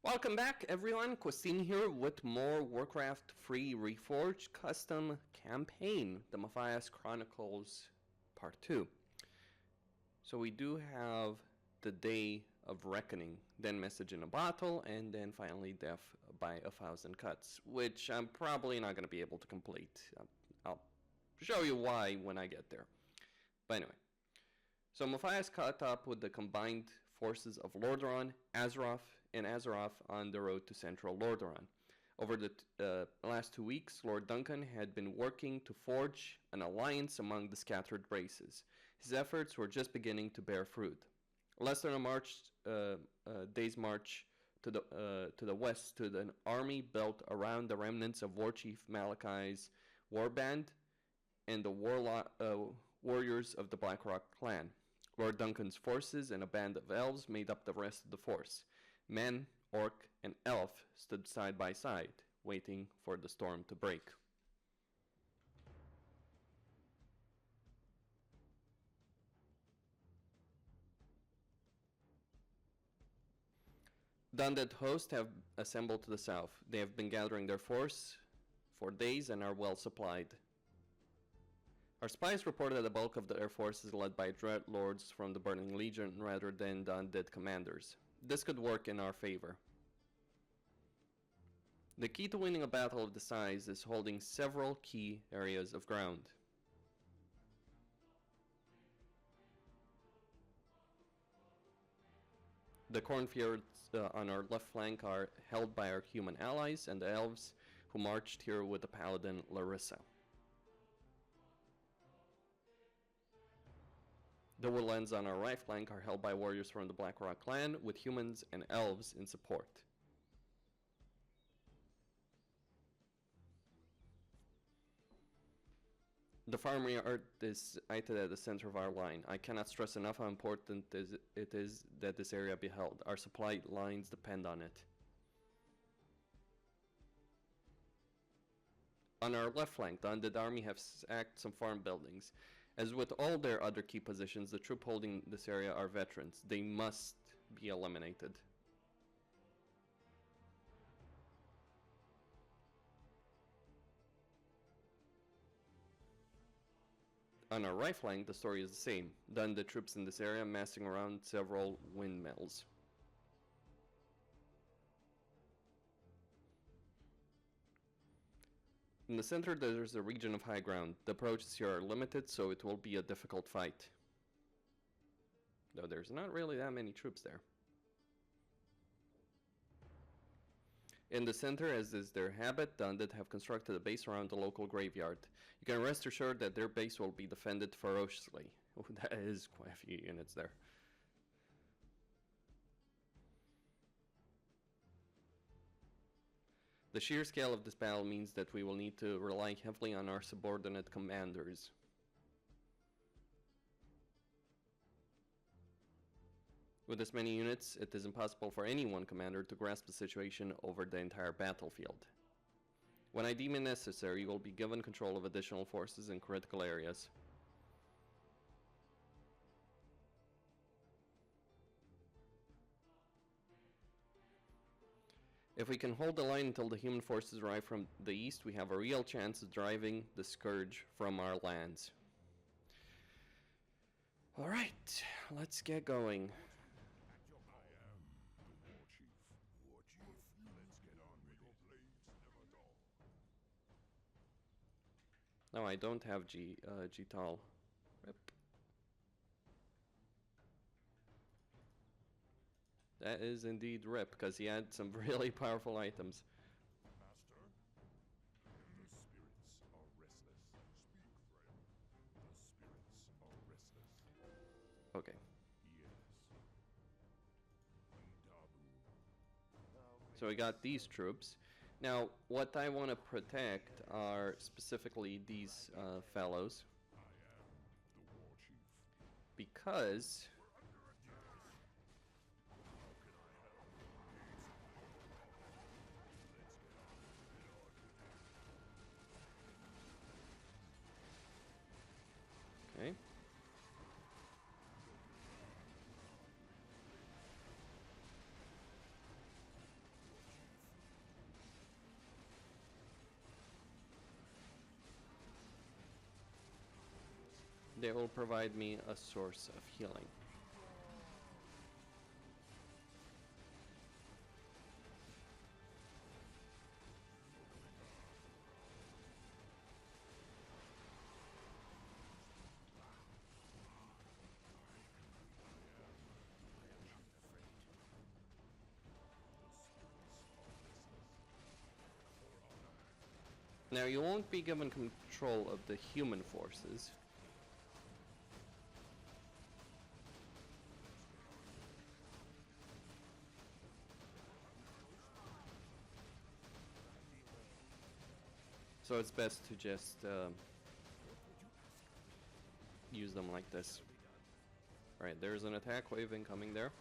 Welcome back, everyone. Christine here with more Warcraft free Reforged custom campaign, the Mathias Chronicles Part 2. So we do have the Day of Reckoning, then Message in a Bottle, and then finally Death by 1,000 Cuts, which I'm probably not going to be able to complete. I'll show you why when I get there. But anyway, so Mathias caught up with the combined forces of Lordaeron, Azeroth, and Azeroth on the road to central Lordaeron. Over the last 2 weeks, Lord Duncan had been working to forge an alliance among the scattered races. His efforts were just beginning to bear fruit. Less than a day's march to the west stood an army built around the remnants of Warchief Malachi's warband and the warriors of the Blackrock clan. Lord Duncan's forces and a band of elves made up the rest of the force. Men, orc, and elf stood side by side, waiting for the storm to break. The undead hosts have assembled to the south. They have been gathering their force for days and are well supplied. Our spies reported that the bulk of their force is led by dread lords from the Burning Legion rather than the undead commanders. This could work in our favor. The key to winning a battle of this size is holding several key areas of ground. The cornfields on our left flank are held by our human allies and the elves who marched here with the paladin Larissa. The woodlands on our right flank are held by warriors from the Blackrock clan, with humans and elves in support. The farmyard is sited at the center of our line. I cannot stress enough how important it is that this area be held. Our supply lines depend on it. On our left flank, the undead army have sacked some farm buildings. As with all their other key positions, the troops holding this area are veterans. They must be eliminated. On our right flank, the story is the same. The undead troops in this area massing around several windmills. In the center, there's a region of high ground. The approaches here are limited, so it will be a difficult fight. Though there's not really that many troops there. In the center, as is their habit, the undead have constructed a base around the local graveyard. You can rest assured that their base will be defended ferociously. Oh, that is quite a few units there. The sheer scale of this battle means that we will need to rely heavily on our subordinate commanders. With this many units, it is impossible for any one commander to grasp the situation over the entire battlefield. When I deem it necessary, you will be given control of additional forces in critical areas. If we can hold the line until the human forces arrive from the east, we have a real chance of driving the Scourge from our lands. Alright, let's get going. I am the War Chief. War Chief, let's get on with your blades never dull. No, I don't have G-Tal. Rip. That is indeed rip, because he had some really powerful items. Master, the spirits are restless. Speak, friend. The spirits are restless. Okay. Yes. So we got these troops. Now, what I want to protect are specifically these fellows. I am the War Chief. Because okay. they will provide me a source of healing. Now, you won't be given control of the human forces. So it's best to just use them like this. Right, there's an attack wave incoming there.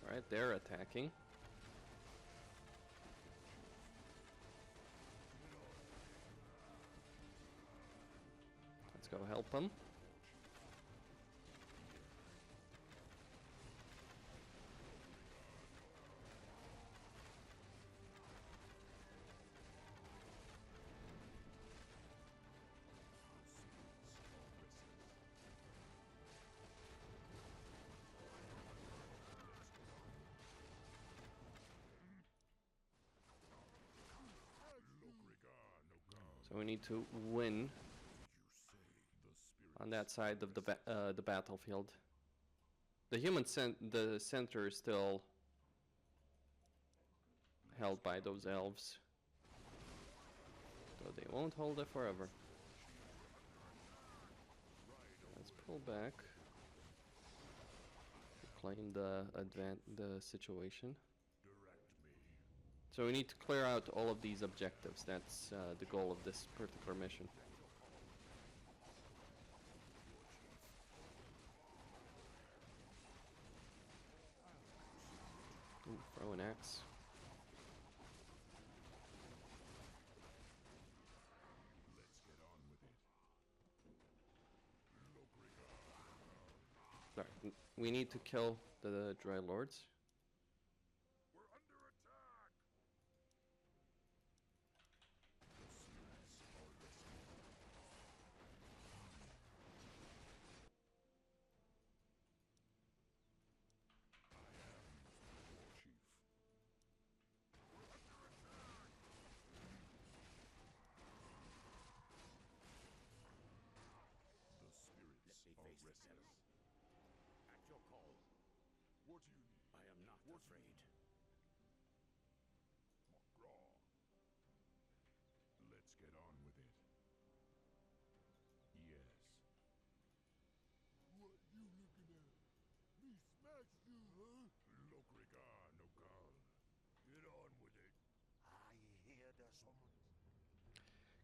Alright, they're attacking. Let's go help them. So we need to win on that side of the battlefield. The human the center is still held by those elves, so they won't hold it forever. Let's pull back, claim the situation. So we need to clear out all of these objectives. That's the goal of this particular mission. Ooh, throw an axe. Sorry, we need to kill the Dry Lords. What do you need? I am not afraid. McGraw. Let's get on with it. Yes. What you looking at? Me smash you, huh? Lokriga no gal. Get on with it. I hear there's someone.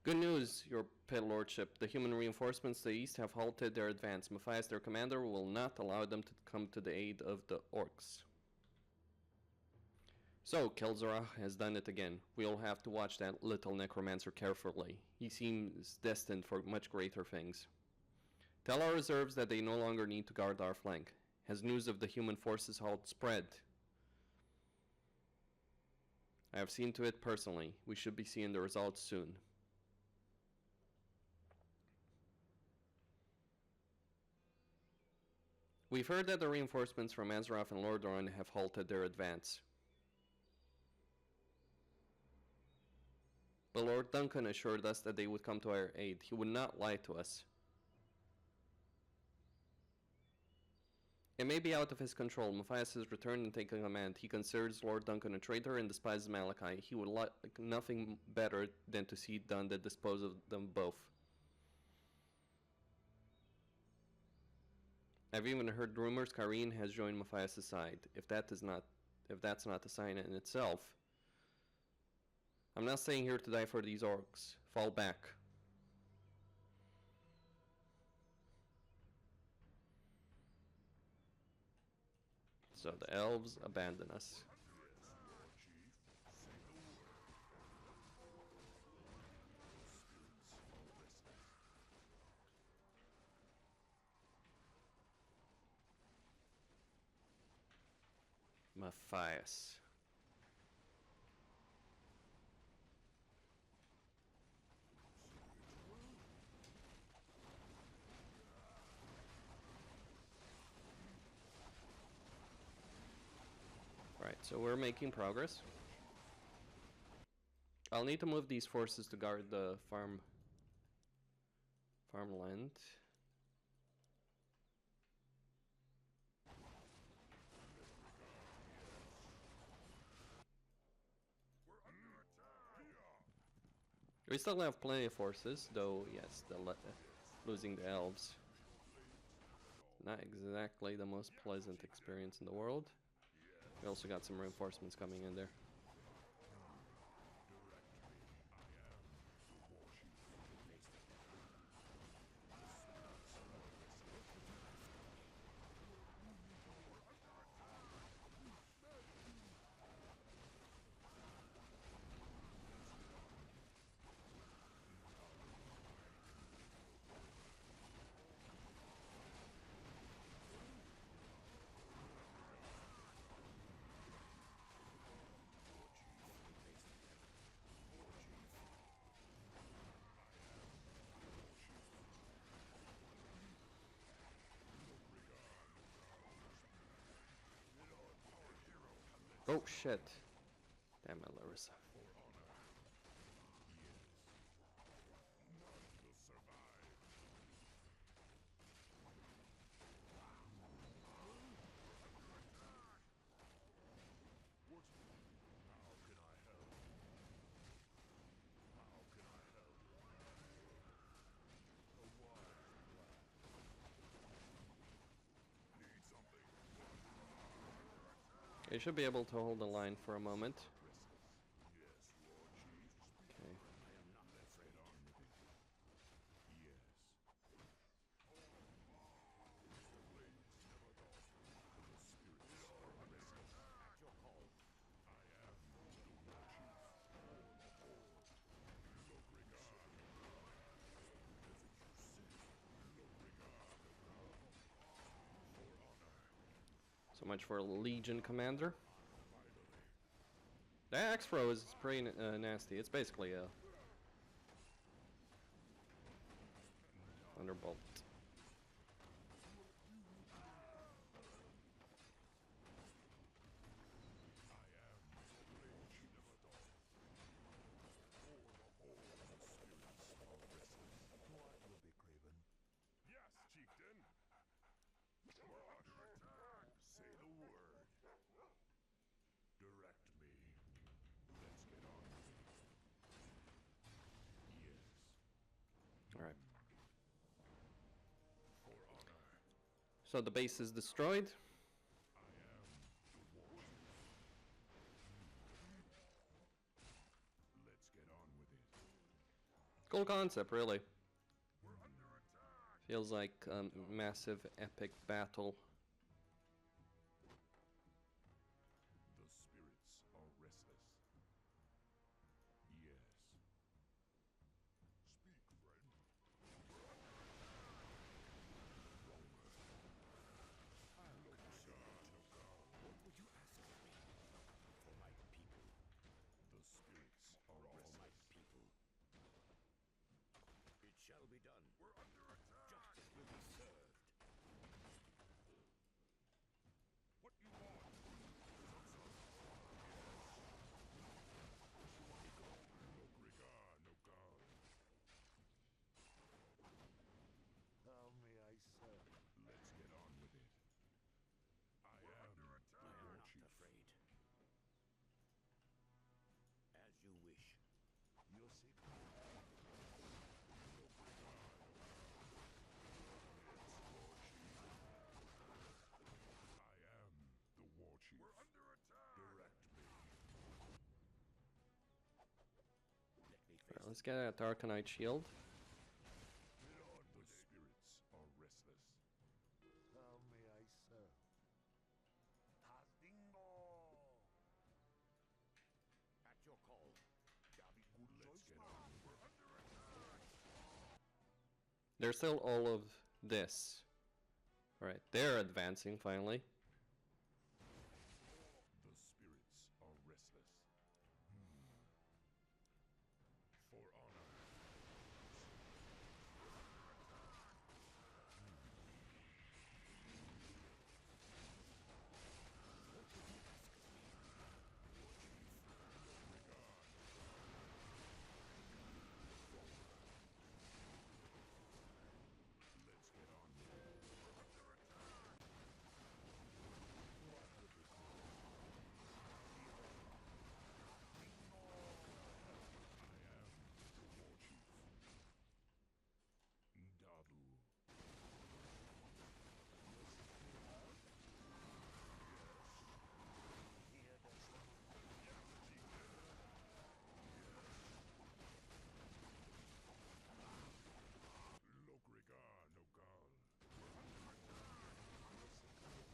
Good news, your pet lordship. The human reinforcements to the east have halted their advance. Mathias, their commander, will not allow them to come to the aid of the orcs. So, Kelzarah has done it again. We'll have to watch that little necromancer carefully. He seems destined for much greater things. Tell our reserves that they no longer need to guard our flank. Has news of the human forces halt spread? I have seen to it personally. We should be seeing the results soon. We've heard that the reinforcements from Azeroth and Lordaeron have halted their advance. But Lord Duncan assured us that they would come to our aid. He would not lie to us. It may be out of his control. Mathias has returned and taken command. He considers Lord Duncan a traitor and despises Malachi. He would like nothing better than to see it done that dispose of them both. I've even heard rumors Kareen has joined Mathias' side. If that's not a sign in itself. I'm not staying here to die for these orcs. Fall back. So the elves abandon us. Mathias. Right, so we're making progress. I'll need to move these forces to guard the farmland. We still have plenty of forces, though, yes, losing the elves. Not exactly the most pleasant experience in the world. We also got some reinforcements coming in there. Oh shit. Damn it, Larissa. You should be able to hold the line for a moment. Okay. So much for Legion Commander. The axe throw is pretty nasty. It's basically a thunderbolt. Yes, chieftain. We're under attack. Say the word. Direct me. Let's get on with it. Yes. All right. For honor. So the base is destroyed. I am the war chief. Let's get on with it. Cool concept, really. We're under attack. Feels like a massive, epic battle. The spirits are restless. Yes. Speak, friend. We're under attack. What would you ask of me? For my people. The spirits are restless. My people. It shall be done. We're under attack. Justice will be served. What you want? No regard, no God. How may I serve? Let's get on with it. I am the war chief. Afraid. As you wish. Your secret. I am the war chief. We're under attack. Direct me. Alright, let's get that Arcanite shield. The spirits are restless. How may I serve? There's still all of this. Alright, they're advancing finally. The spirits are restless. For honor. Let's get on with it. Dadu. Lokriga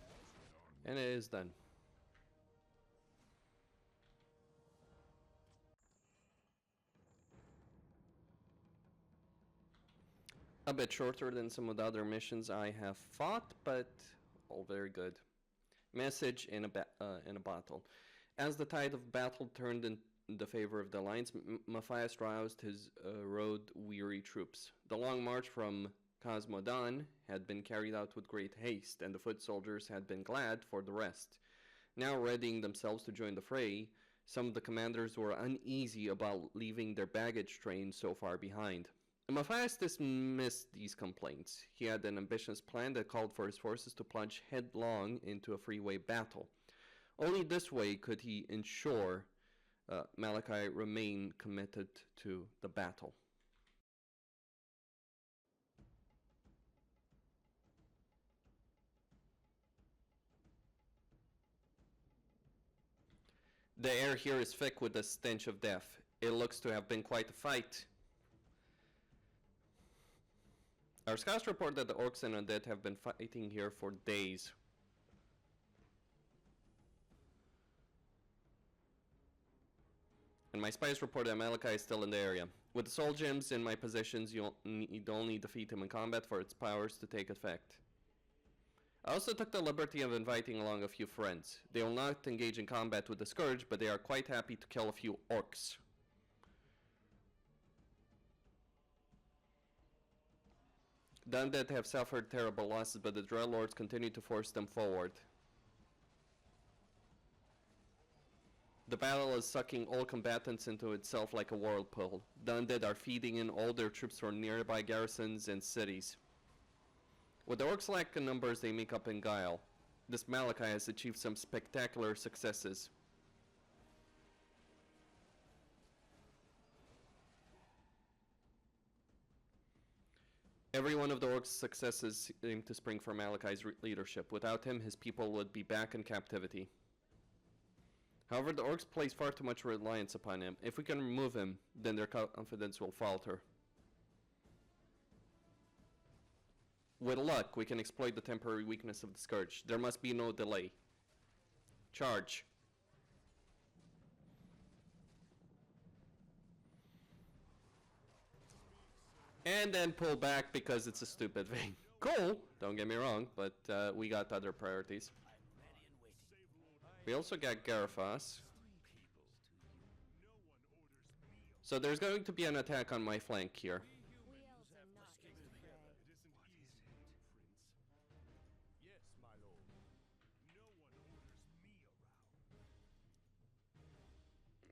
Nokal. And it is done. A bit shorter than some of the other missions I have fought, but all very good. Message in a battle. As the tide of battle turned in the favor of the Alliance, Mathias roused his road-weary troops. The long march from Cosmodan had been carried out with great haste, and the foot soldiers had been glad for the rest. Now readying themselves to join the fray, some of the commanders were uneasy about leaving their baggage train so far behind. Mathias dismissed these complaints. He had an ambitious plan that called for his forces to plunge headlong into a freeway battle. Only this way could he ensure Malachi remain committed to the battle. The air here is thick with the stench of death. It looks to have been quite a fight. Our scouts report that the orcs and undead have been fighting here for days. And my spies report that Malachi is still in the area. With the soul gems in my possessions, you'll need only defeat him in combat for its powers to take effect. I also took the liberty of inviting along a few friends. They will not engage in combat with the Scourge, but they are quite happy to kill a few orcs. The undead have suffered terrible losses, but the Dread Lords continue to force them forward. The battle is sucking all combatants into itself like a whirlpool. The undead are feeding in all their troops from nearby garrisons and cities. What the orcs lack in numbers, they make up in guile. This Malachi has achieved some spectacular successes. Every one of the orcs' successes seem to spring from Malachi's leadership. Without him, his people would be back in captivity. However, the orcs place far too much reliance upon him. If we can remove him, then their confidence will falter. With luck, we can exploit the temporary weakness of the Scourge. There must be no delay. Charge. And then pull back because it's a stupid thing. Cool, don't get me wrong, but we got other priorities. We also got Garifas. So there's going to be an attack on my flank here.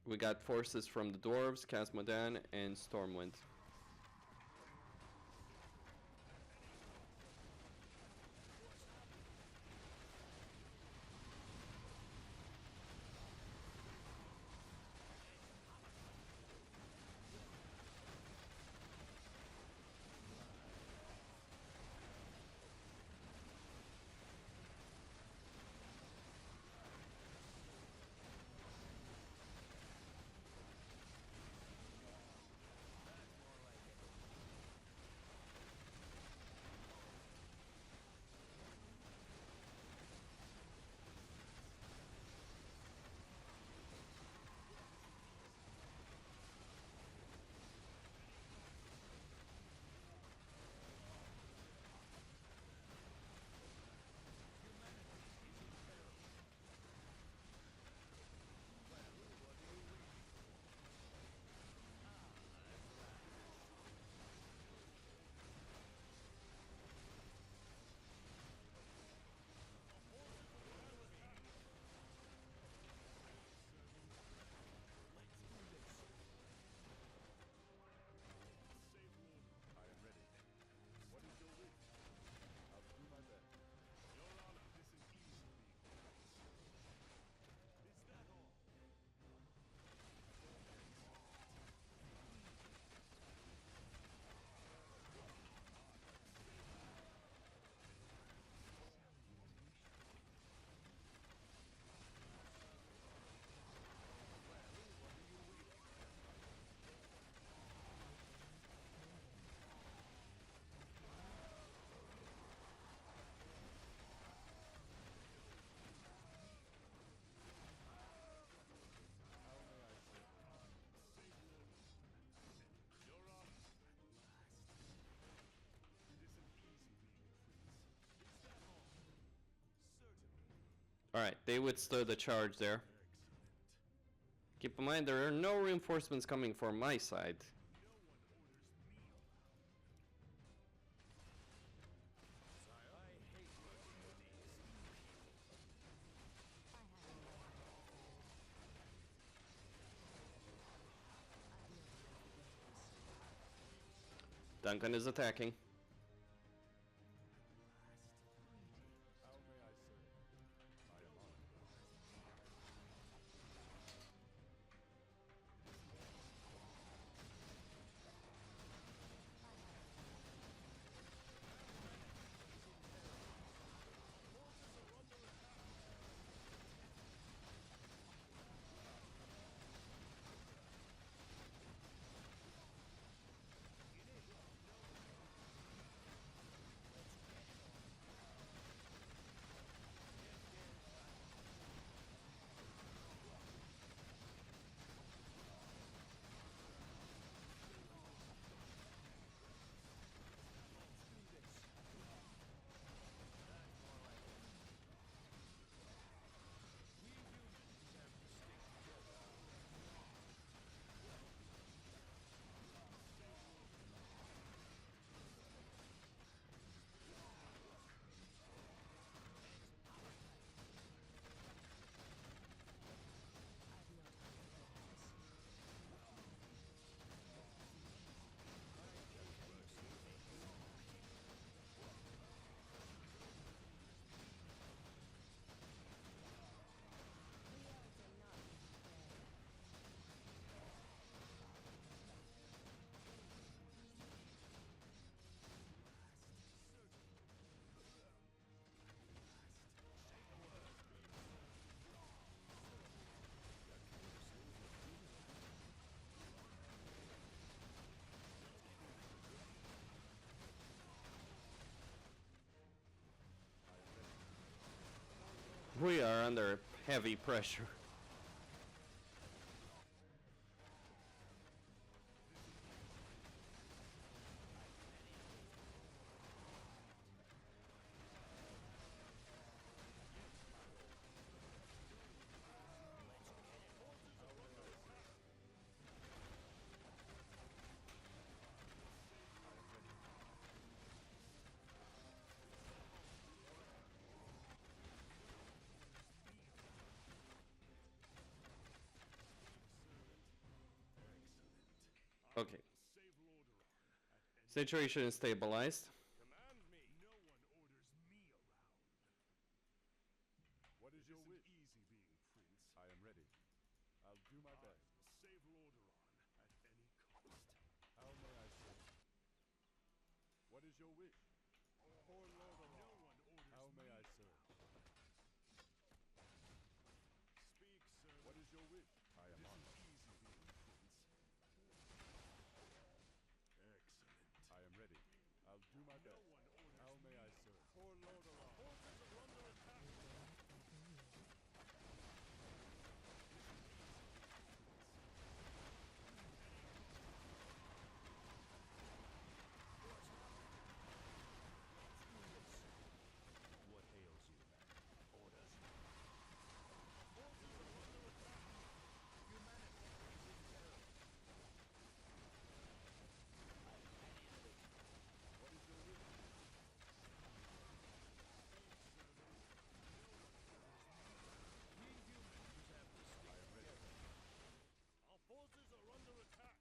We got forces from the Dwarves, Casmodan, and Stormwind. Alright, they withstood the charge there. Keep in mind, there are no reinforcements coming from my side. Duncan is attacking. How may I serve? I am honored. We are under heavy pressure. Okay. Situation is stabilized. Command me. No one orders me around. What is your wish? Easy being prince. I am ready. I'll do my best. Save Lordaeron at any cost. How may I serve? What is your wish? For Lordaeron. No one orders How may I serve? Speak, sir. What is your wish? I am honored. Easy being prince. Excellent. I am ready. I'll do my best. How may I serve? For Lordaeron. Forces are under attack. What ails you? Orders. Forces are under attack. Humanity is in peril. What is your wish? We humans have to stick together. Our forces are under attack.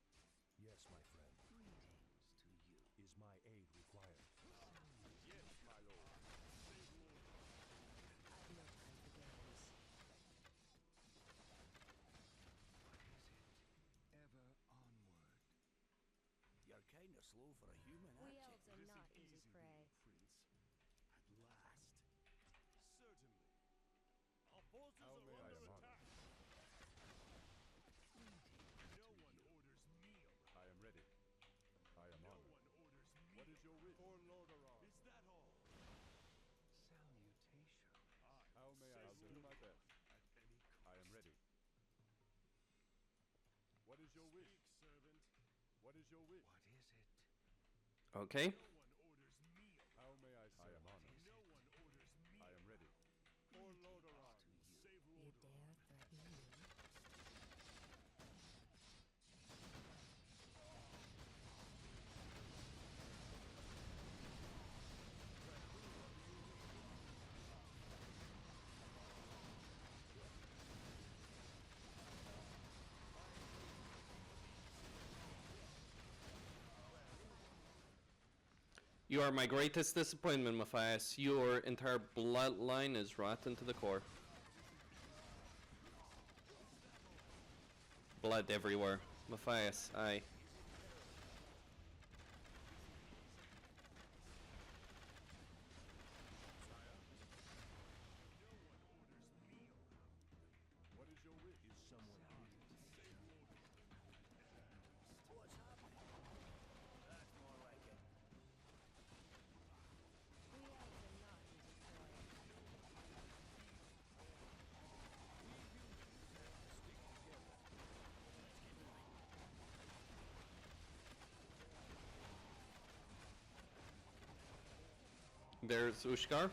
Yes, my friend. Greetings to you. Is my aid required? Yes, my lord. Save Lordaeron. I've no time for games. Ever onward. You're kind of slow for a human, We aren't elves you? are It not isn't easy easy prey. being prince. At last. Certainly. Our forces How are may I under serve? attack. Greetings No to one you. orders me around. I am ready. I am No honored. one orders me. What is your wish? For Lordaeron. Is that all? Salutation. How may I I'll do my best. At any cost. I am ready. What is your wish? Speak, servant. What is your wish? What is it? Okay. No one orders me around. How may I serve? I am honored. No one orders me. I am ready. For Lordaeron. To You are my greatest disappointment, Mathias. Your entire bloodline is rotten to the core. Blood everywhere. Mathias, aye. What is your wish? Is someone What's happening? That's more like it. The elves are not easy to destroy. There's Ushkar.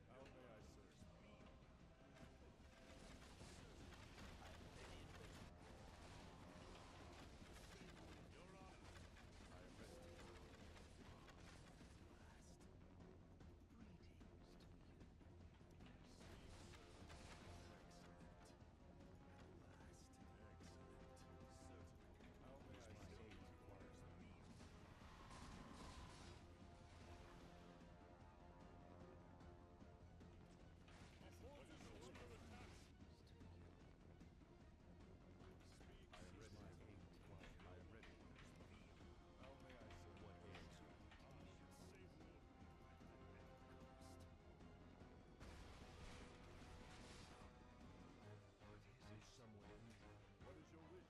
How may I serve? I am ready. How may I serve? I am ready. I am ready. How may I serve? What ails you? Is someone injured? What is your wish?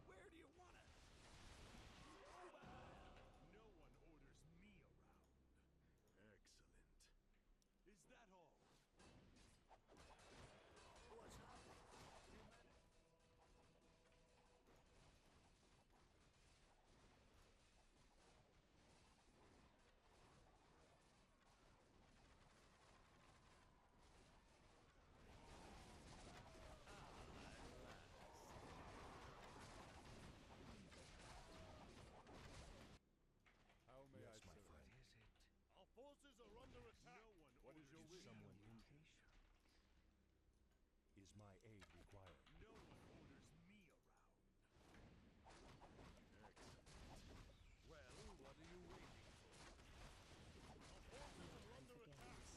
Where do you want it? No one orders me around. Excellent. Is that all? What's happening? How may I Yes, my serve? friend. Our forces are under attack. No one. What is your Is wish? someone injured? Is my aid required? No one orders me around. Excellent. Well, what are you waiting for? Our forces are Time under for attack. games.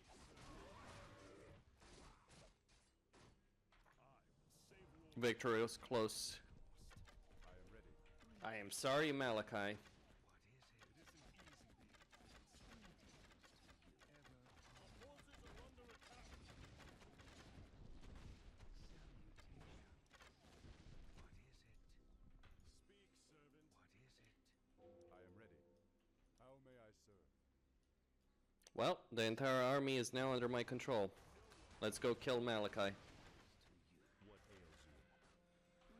I will save Lord. Victory was close. I am ready. I am sorry, Malachi. What is it? It isn't easy. Our forces are under attack. What is it? Speak, servant. What is it? I am ready. How may I serve? Well, the entire army is now under my control. Let's go kill Malachi. What ails you?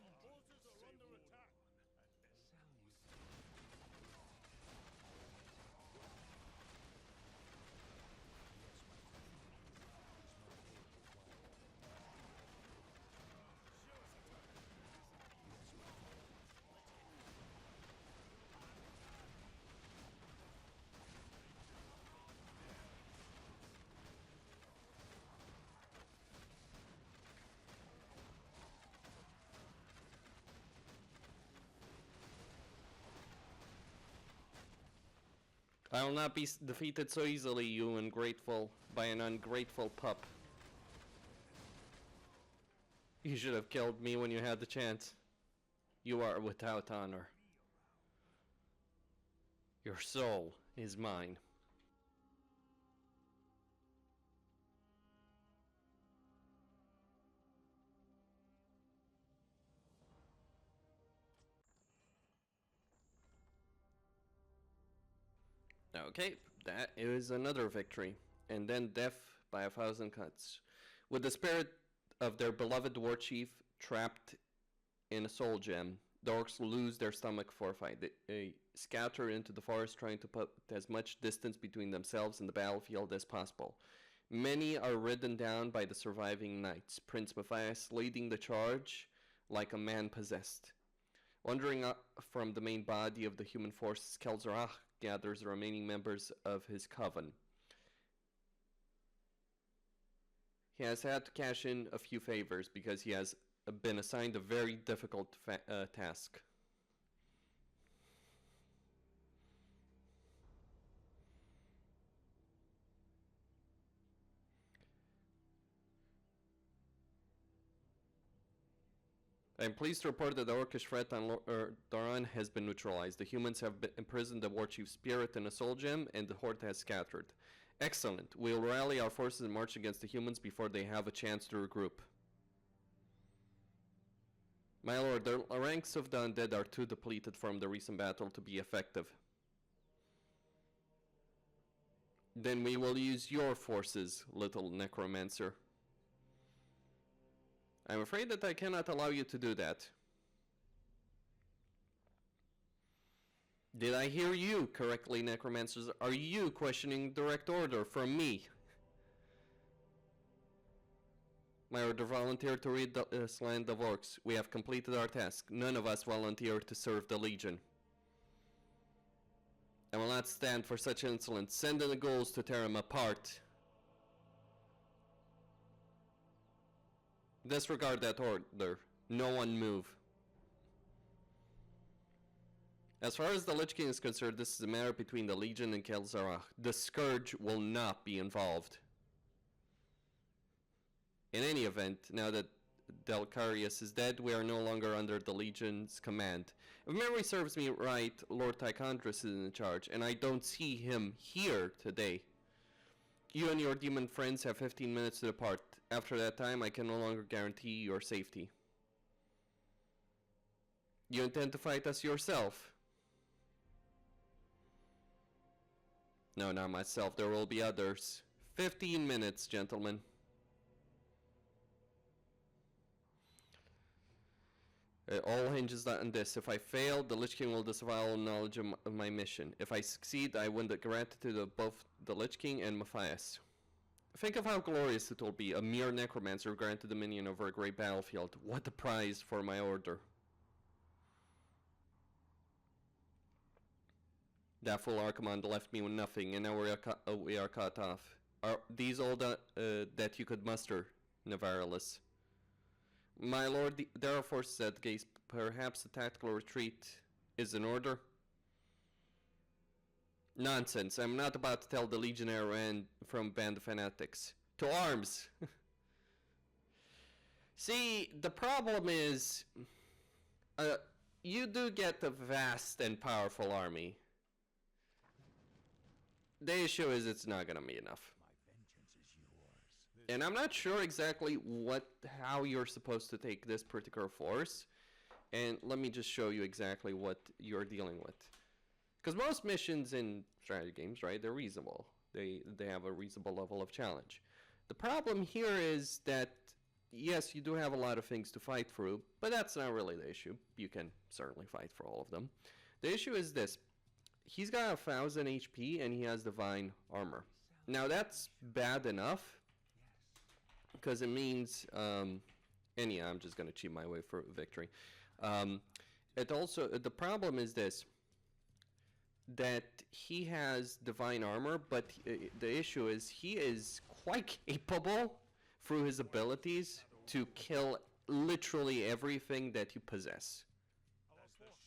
Our forces are under attack. I will not be defeated so easily, you ungrateful, by an ungrateful pup. You should have killed me when you had the chance. You are without honor. Your soul is mine. Okay, that is another victory. And then death by 1,000 cuts. With the spirit of their beloved war chief trapped in a soul gem, the orcs lose their stomach for a fight. They scatter into the forest, trying to put as much distance between themselves and the battlefield as possible. Many are ridden down by the surviving knights, Prince Mathias leading the charge like a man possessed. Wandering up from the main body of the human forces, Kel'Zarah gathers the remaining members of his coven. He has had to cash in a few favors because he has been assigned a very difficult task. I am pleased to report that the orcish threat on Doran has been neutralized. The humans have imprisoned the war chief's spirit in a soul gem, and the Horde has scattered. Excellent. We'll rally our forces and march against the humans before they have a chance to regroup. My lord, the ranks of the undead are too depleted from the recent battle to be effective. Then we will use your forces, little necromancer. I'm afraid that I cannot allow you to do that. Did I hear you correctly, necromancers? Are you questioning direct order from me? My order volunteered to rid this land of orcs. We have completed our task. None of us volunteered to serve the Legion. I will not stand for such insolence. Send in the ghouls to tear him apart. Disregard that order. No one move. As far as the Lich King is concerned, this is a matter between the Legion and Kel'Zarah. The Scourge will not be involved. In any event, now that Delcarius is dead, we are no longer under the Legion's command. If memory serves me right, Lord Tychondrus is in charge, and I don't see him here today. You and your demon friends have 15 minutes to depart. After that time, I can no longer guarantee your safety. You intend to fight us yourself? No, not myself. There will be others. 15 minutes, gentlemen. It all hinges on this. If I fail, the Lich King will disavow all knowledge of my mission. If I succeed, I win the gratitude of both the Lich King and Mathias. Think of how glorious it will be, a mere necromancer granted dominion over a great battlefield. What a prize for my order. That fool Archimond left me with nothing, and now we are cut off. Are these all that you could muster, Navarrelus? My lord, there are forces at the gates. Perhaps a tactical retreat is in order? Nonsense. I'm not about to tell the Legionnaire ran from Band of Fanatics. To arms! See, the problem is... you do get a vast and powerful army. The issue is it's not gonna be enough. My vengeance is yours. And I'm not sure exactly how you're supposed to take this particular force. And let me just show you exactly what you're dealing with. Because most missions in strategy games, right, they're reasonable. They have a reasonable level of challenge. The problem here is that, yes, you do have a lot of things to fight through, but that's not really the issue. You can certainly fight for all of them. The issue is this. He's got 1,000 HP and he has divine armor. Now that's bad enough because it means, and yeah, I'm just going to cheat my way for victory. It also, the problem is this, that he has divine armor, but the issue is he is quite capable through his abilities to kill literally everything that you possess.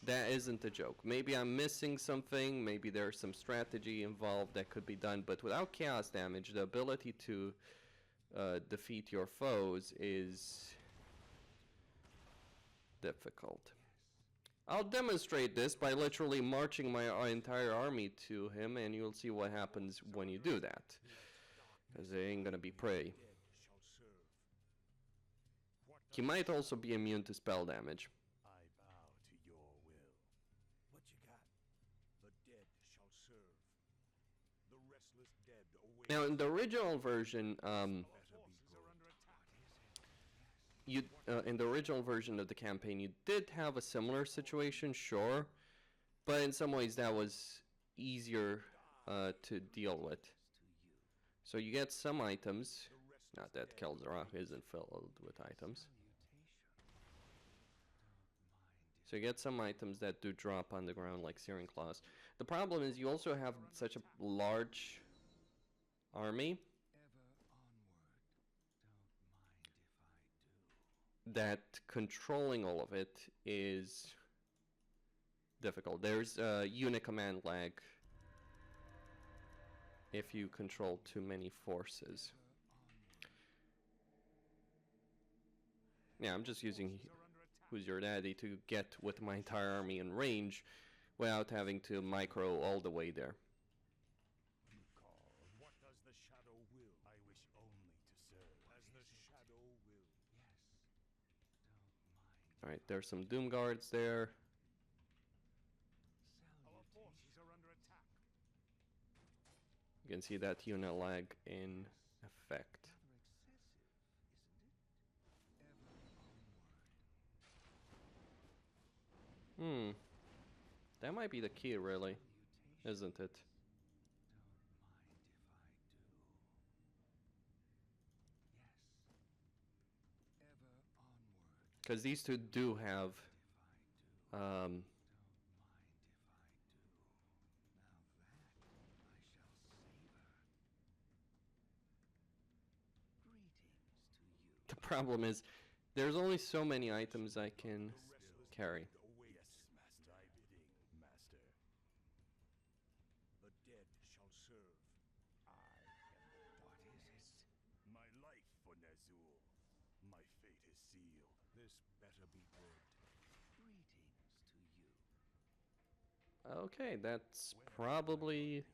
That isn't a joke. Maybe I'm missing something, maybe there's some strategy involved that could be done, but without chaos damage, the ability to defeat your foes is difficult. I'll demonstrate this by literally marching my entire army to him, and you'll see what happens when you do that. Because it ain't gonna be pretty. He might also be immune to spell damage. I bow to your will. What you got? The dead shall serve. Now, in the original version, in the original version of the campaign, you did have a similar situation, sure, but in some ways that was easier to deal with. So you get some items, not that Kel'Thuzad isn't filled with items. So you get some items that do drop on the ground, like Searing Claws. The problem is you also have such a large army that controlling all of it is difficult. There's unit command lag if you control too many forces. Yeah, I'm just using Who's Your Daddy to get with my entire army in range without having to micro all the way there. What does the shadow will? I wish only to serve as the shadow will. Alright, there's some Doom Guards there. Our forces are under attack. You can see that unit lag in effect. That might be the key, really, isn't it? Because these two do have the problem is there's only so many items I can carry. Yes, master. Thy bidding, master. The dead shall serve. What is it? My life for Nazul. My fate is sealed. This better be good. Okay, that's probably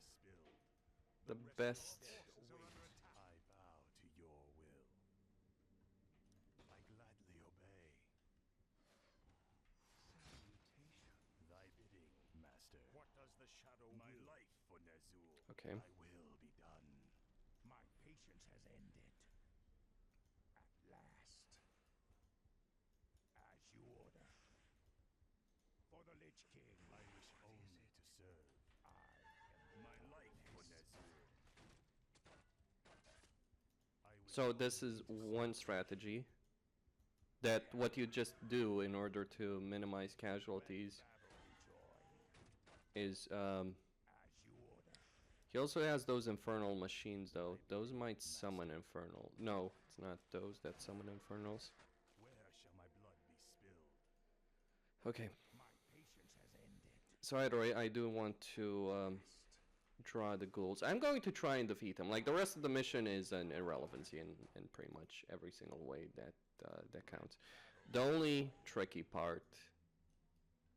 the best. I bow to your will. I gladly obey. Thy bidding, master. What does the shadow will? My life for Nazul. Okay. Thy will be done. My patience has ended. At last. As you order. For the Lich King. I wish only to serve. My life for Nazul. So this is one strategy. That what you just do in order to minimize casualties is he also has those infernal machines though. Those might summon infernal. No, it's not those that summon infernals. Where shall my blood be spilled? Okay. My patience has ended. So either way, I do want to draw the ghouls. I'm going to try and defeat them. Like the rest of the mission is an irrelevancy in pretty much every single way that that counts. The only tricky part,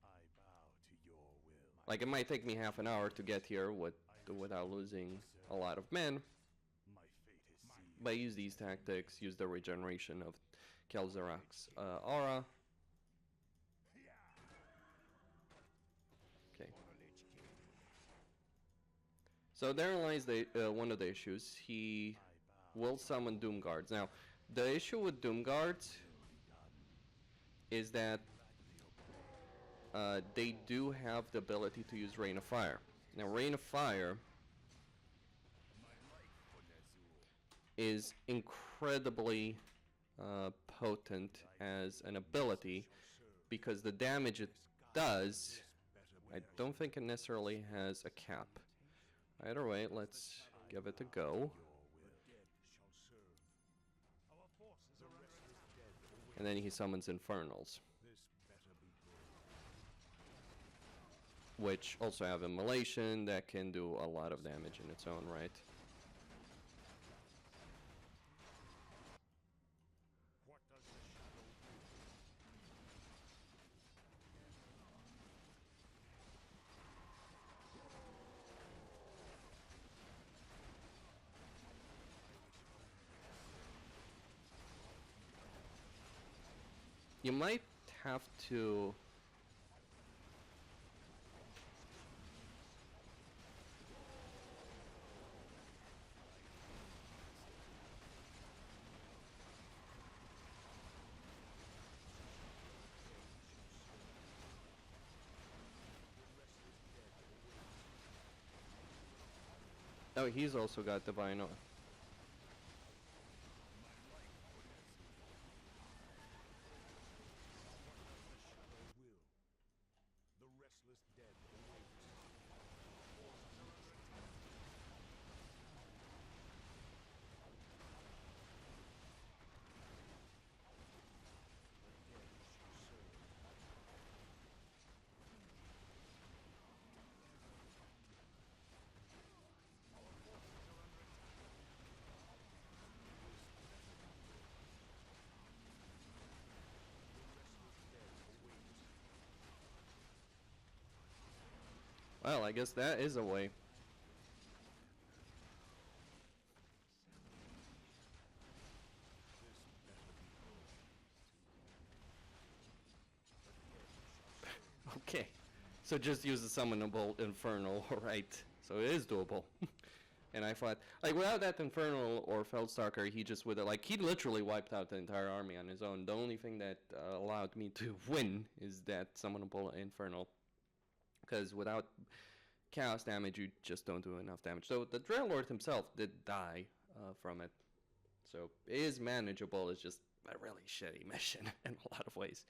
I bow to your will. like it might take me half an hour to get here without losing a lot of men. My fate is sealed. But I use these tactics, use the regeneration of Kel'Thuzad's aura. Okay. So there lies the one of the issues. He will summon Doom Guards. Now, the issue with Doom Guards is that they do have the ability to use Rain of Fire. Now, Rain of Fire is incredibly potent as an ability because the damage it does, I don't think it necessarily has a cap. Either way, let's give it a go. And then he summons Infernals, which also have Immolation that can do a lot of damage in its own right. What does the shadow You might have to Oh, he's also got divine. The restless dead await. Well, I guess that is a way. Okay, so just use the summonable infernal, right? So it is doable. And I thought, like, without that infernal or feldstalker, he just would have, like, he literally wiped out the entire army on his own. The only thing that allowed me to win is that summonable infernal, because without chaos damage, you just don't do enough damage. So the Dreadlord himself did die from it, so it is manageable. It's just a really shitty mission in a lot of ways.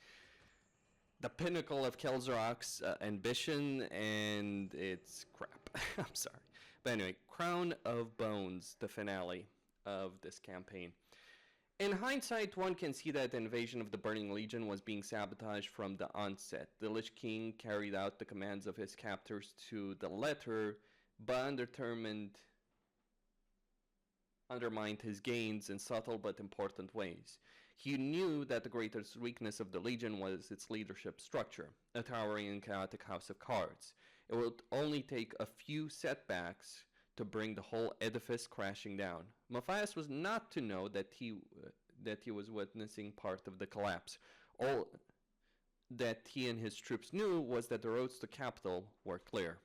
The pinnacle of Kel'Zrak's ambition, and it's crap. I'm sorry. But anyway, Crown of Bones, the finale of this campaign. In hindsight, one can see that the invasion of the Burning Legion was being sabotaged from the onset. The Lich King carried out the commands of his captors to the letter, but undermined his gains in subtle but important ways. He knew that the greatest weakness of the Legion was its leadership structure, a towering and chaotic house of cards. It would only take a few setbacks to bring the whole edifice crashing down. Mathias was not to know that he was witnessing part of the collapse. All that he and his troops knew was that the roads to capital were clear.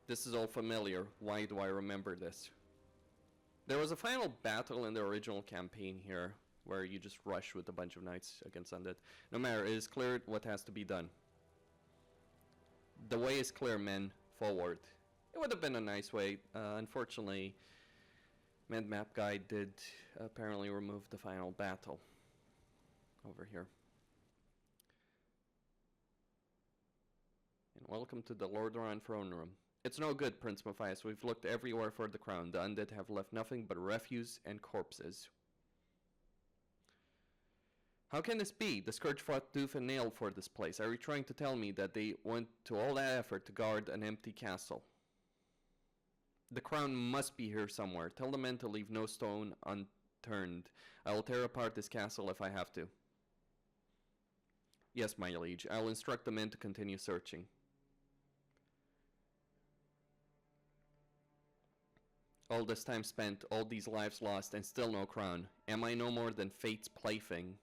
This is all familiar. Why do I remember this? There was a final battle in the original campaign here, where you just rush with a bunch of knights against undead. No matter, it is clear what has to be done. The way is clear, men. Forward. It would have been a nice way. Unfortunately, Map Guide did apparently remove the final battle over here. And welcome to the Lordaeron throne room. It's no good, Prince Mathias. We've looked everywhere for the crown. The undead have left nothing but refuse and corpses. How can this be? The Scourge fought tooth and nail for this place. Are you trying to tell me that they went to all that effort to guard an empty castle? The crown must be here somewhere. Tell the men to leave no stone unturned. I will tear apart this castle if I have to. Yes, my liege. I will instruct the men to continue searching. All this time spent, all these lives lost, and still no crown. Am I no more than fate's plaything?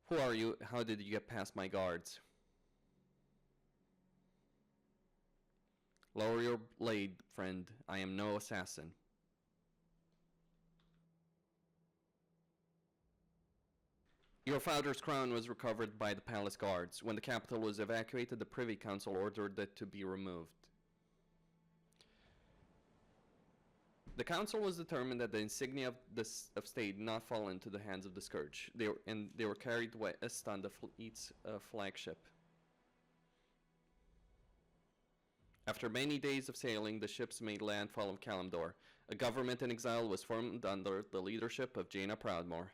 Who are you? How did you get past my guards? Lower your blade, friend. I am no assassin. Your father's crown was recovered by the palace guards. When the capital was evacuated, the Privy Council ordered it to be removed. The council was determined that the insignia of state not fall into the hands of the Scourge. They were carried west on the fleet's flagship. After many days of sailing, the ships made landfall of Kalimdor. A government in exile was formed under the leadership of Jaina Proudmoore.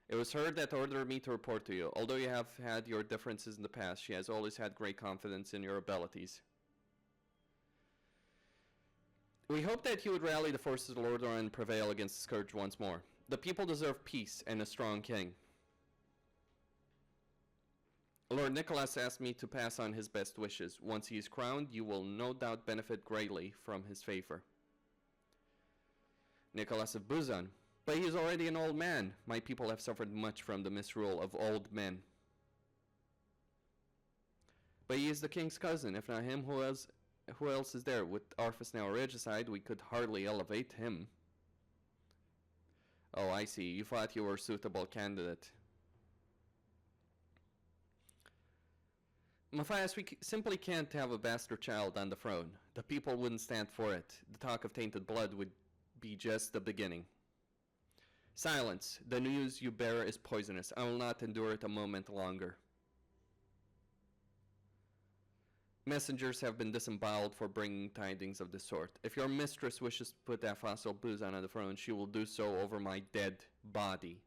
It was her that ordered me to report to you. Although you have had your differences in the past, she has always had great confidence in your abilities. We hope that you would rally the forces of Lordaeron and prevail against the Scourge once more. The people deserve peace and a strong king. Lord Nicholas asked me to pass on his best wishes. Once he is crowned, you will no doubt benefit greatly from his favor. Nicholas of Buzan. But he is already an old man. My people have suffered much from the misrule of old men. But he is the king's cousin. If not him, who else is there? With Arthas now regicide, we could hardly elevate him. Oh, I see. You thought you were a suitable candidate. Matthias, we simply can't have a bastard child on the throne. The people wouldn't stand for it. The talk of tainted blood would be just the beginning. Silence. The news you bear is poisonous. I will not endure it a moment longer. Messengers have been disemboweled for bringing tidings of this sort. If your mistress wishes to put that fossil booze on the throne, she will do so over my dead body.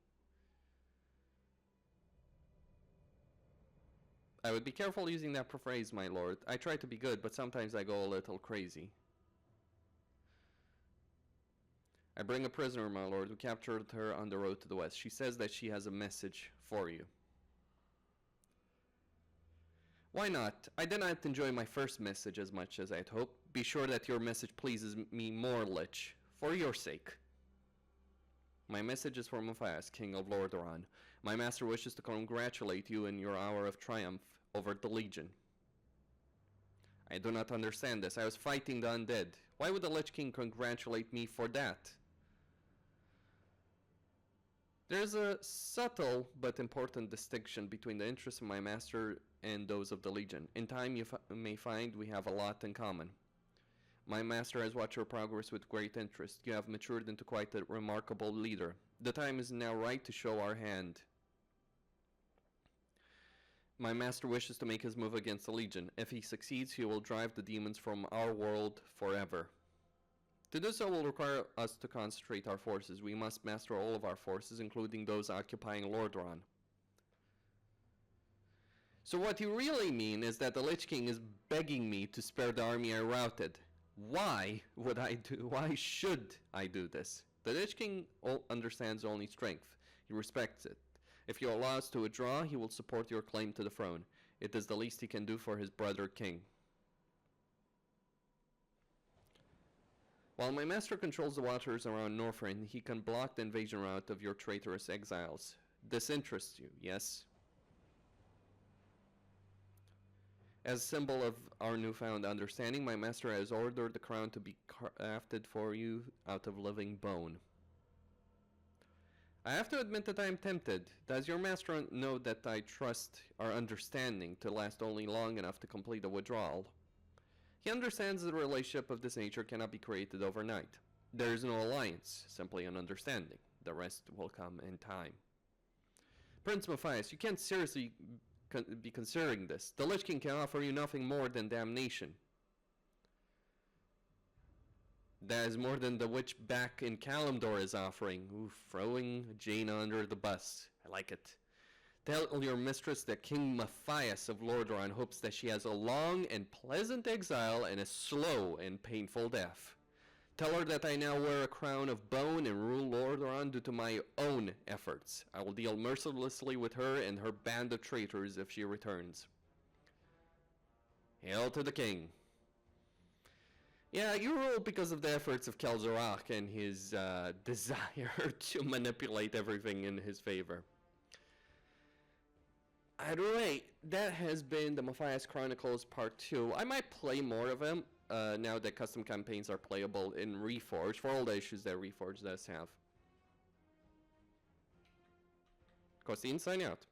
I would be careful using that phrase, my lord. I try to be good, but sometimes I go a little crazy. I bring a prisoner, my lord. We captured her on the road to the west. She says that she has a message for you. Why not? I did not enjoy my first message as much as I had hoped. Be sure that your message pleases me more, Lich. For your sake. My message is for Mathias, King of Lordaeron. My master wishes to congratulate you in your hour of triumph over the Legion. I do not understand this. I was fighting the undead. Why would the Lich King congratulate me for that? There's a subtle but important distinction between the interests of my master and those of the Legion. In time you may find we have a lot in common. My master has watched your progress with great interest. You have matured into quite a remarkable leader. The time is now right to show our hand. My master wishes to make his move against the Legion. If he succeeds, he will drive the demons from our world forever. To do so will require us to concentrate our forces. We must master all of our forces, including those occupying Lordaeron. So what you really mean is that the Lich King is begging me to spare the army I routed. Why should I do this? The Lich King understands only strength. He respects it. If you allow us to withdraw, he will support your claim to the throne. It is the least he can do for his brother king. While my master controls the waters around Northrend, he can block the invasion route of your traitorous exiles. This interests you, yes? As a symbol of our newfound understanding, my master has ordered the crown to be crafted for you out of living bone. I have to admit that I am tempted. Does your master know that I trust our understanding to last only long enough to complete a withdrawal? He understands that a relationship of this nature cannot be created overnight. There is no alliance, simply an understanding. The rest will come in time. Prince Mathias, you can't seriously be considering this. The Lich King can offer you nothing more than damnation. That is more than the witch back in Kalimdor is offering. Ooh, throwing Jaina under the bus. I like it. Tell your mistress that King Mathias of Lordaeron hopes that she has a long and pleasant exile and a slow and painful death. Tell her that I now wear a crown of bone and rule Lordaeron due to my own efforts. I will deal mercilessly with her and her band of traitors if she returns. Hail to the king. Yeah, you rule because of the efforts of Kel'Zarak and his desire to manipulate everything in his favor. At any rate, that has been the Mathias Chronicles Part 2. I might play more of them now that custom campaigns are playable in Reforged, for all the issues that Reforged does have. Costin, sign out.